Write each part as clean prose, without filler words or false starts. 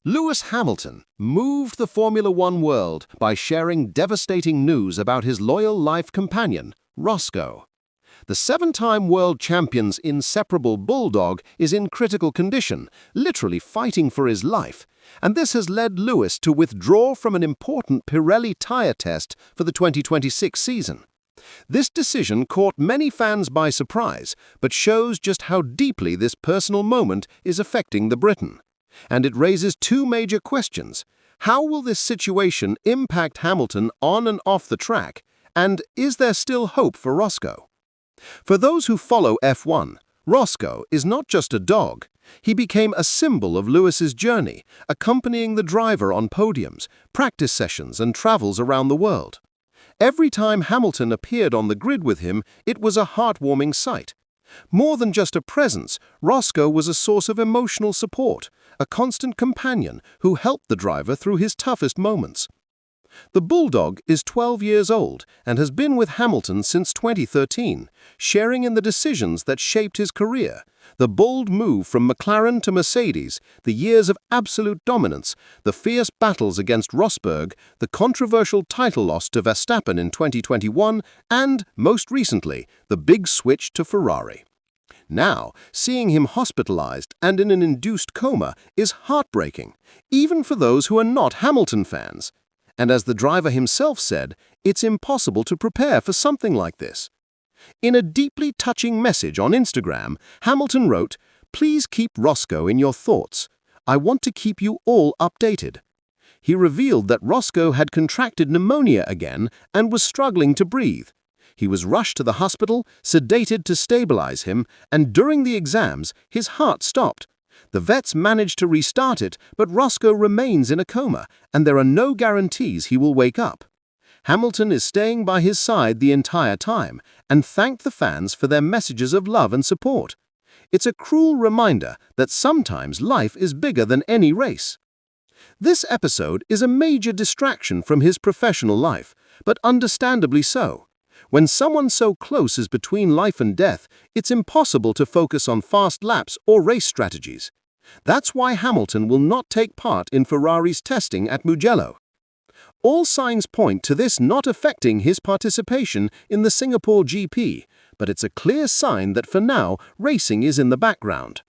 Lewis Hamilton moved the Formula One world by sharing devastating news about his loyal life companion, Roscoe. The seven-time world champion's inseparable bulldog is in critical condition, literally fighting for his life, and this has led Lewis to withdraw from an important Pirelli tyre test for the 2026 season. This decision caught many fans by surprise, but shows just how deeply this personal moment is affecting the Briton. And it raises two major questions. How will this situation impact Hamilton on and off the track? And is there still hope for Roscoe? For those who follow F1, Roscoe is not just a dog. He became a symbol of Lewis's journey, accompanying the driver on podiums, practice sessions, and travels around the world. Every time Hamilton appeared on the grid with him, it was a heartwarming sight. More than just a presence, Roscoe was a source of emotional support, a constant companion who helped the driver through his toughest moments. The bulldog is 12 years old and has been with Hamilton since 2013, sharing in the decisions that shaped his career. The bold move from McLaren to Mercedes, the years of absolute dominance, the fierce battles against Rosberg, the controversial title loss to Verstappen in 2021, and, most recently, the big switch to Ferrari. Now, seeing him hospitalized and in an induced coma is heartbreaking, even for those who are not Hamilton fans. And as the driver himself said, it's impossible to prepare for something like this. In a deeply touching message on Instagram, Hamilton wrote, "Please keep Roscoe in your thoughts. I want to keep you all updated." He revealed that Roscoe had contracted pneumonia again and was struggling to breathe. He was rushed to the hospital, sedated to stabilize him, and during the exams, his heart stopped. The vets managed to restart it, but Roscoe remains in a coma, and there are no guarantees he will wake up. Hamilton is staying by his side the entire time, and thanked the fans for their messages of love and support. It's a cruel reminder that sometimes life is bigger than any race. This episode is a major distraction from his professional life, but understandably so. When someone so close is between life and death, it's impossible to focus on fast laps or race strategies. That's why Hamilton will not take part in Ferrari's testing at Mugello. All signs point to this not affecting his participation in the Singapore GP, but it's a clear sign that for now, racing is in the background.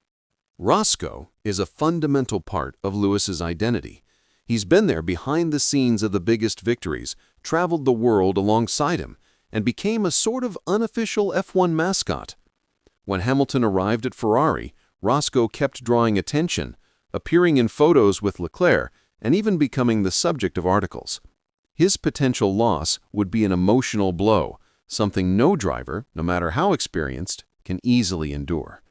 Roscoe is a fundamental part of Lewis's identity. He's been there behind the scenes of the biggest victories, traveled the world alongside him, and became a sort of unofficial F1 mascot. When Hamilton arrived at Ferrari, Roscoe kept drawing attention, appearing in photos with Leclerc, and even becoming the subject of articles. His potential loss would be an emotional blow, something no driver, no matter how experienced, can easily endure.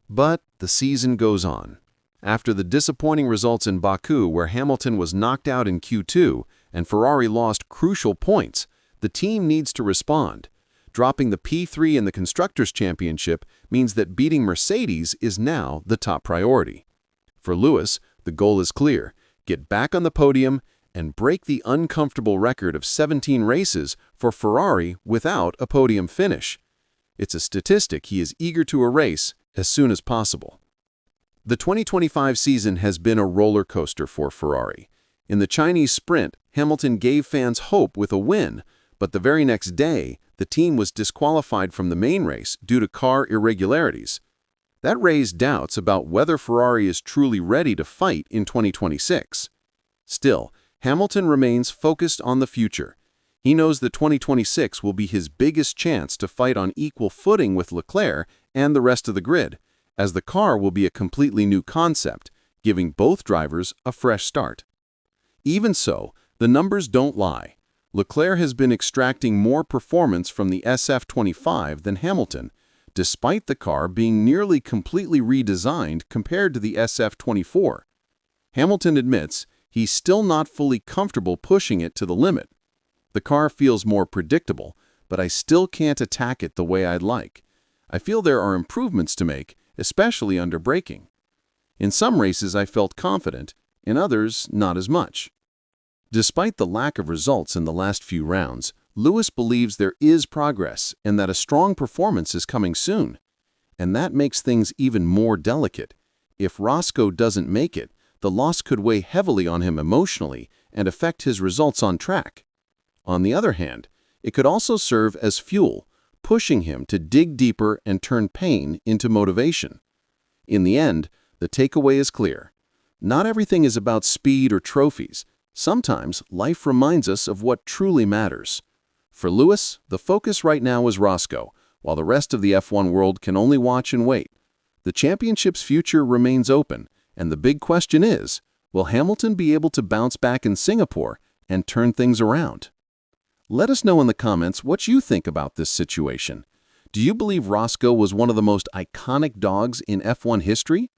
But the season goes on. After the disappointing results in Baku, where Hamilton was knocked out in Q2 and Ferrari lost crucial points, the team needs to respond. Dropping the P3 in the Constructors' Championship means that beating Mercedes is now the top priority. For Lewis, the goal is clear: get back on the podium and break the uncomfortable record of 17 races for Ferrari without a podium finish. It's a statistic he is eager to erase as soon as possible. The 2025 season has been a roller coaster for Ferrari. In the Chinese sprint, Hamilton gave fans hope with a win, but the very next day, the team was disqualified from the main race due to car irregularities. That raised doubts about whether Ferrari is truly ready to fight in 2026. Still, Hamilton remains focused on the future. He knows that 2026 will be his biggest chance to fight on equal footing with Leclerc and the rest of the grid, as the car will be a completely new concept, giving both drivers a fresh start. Even so, the numbers don't lie. Leclerc has been extracting more performance from the SF25 than Hamilton, despite the car being nearly completely redesigned compared to the SF24. Hamilton admits he's still not fully comfortable pushing it to the limit. The car feels more predictable, but I still can't attack it the way I'd like. I feel there are improvements to make, especially under braking. In some races I felt confident, in others not as much. Despite the lack of results in the last few rounds, Lewis believes there is progress and that a strong performance is coming soon. And that makes things even more delicate. If Roscoe doesn't make it, the loss could weigh heavily on him emotionally and affect his results on track. On the other hand, it could also serve as fuel, pushing him to dig deeper and turn pain into motivation. In the end, the takeaway is clear. Not everything is about speed or trophies. Sometimes life reminds us of what truly matters. For Lewis, the focus right now is Roscoe, while the rest of the F1 world can only watch and wait. The championship's future remains open, and the big question is, will Hamilton be able to bounce back in Singapore and turn things around? Let us know in the comments what you think about this situation. Do you believe Roscoe was one of the most iconic dogs in F1 history?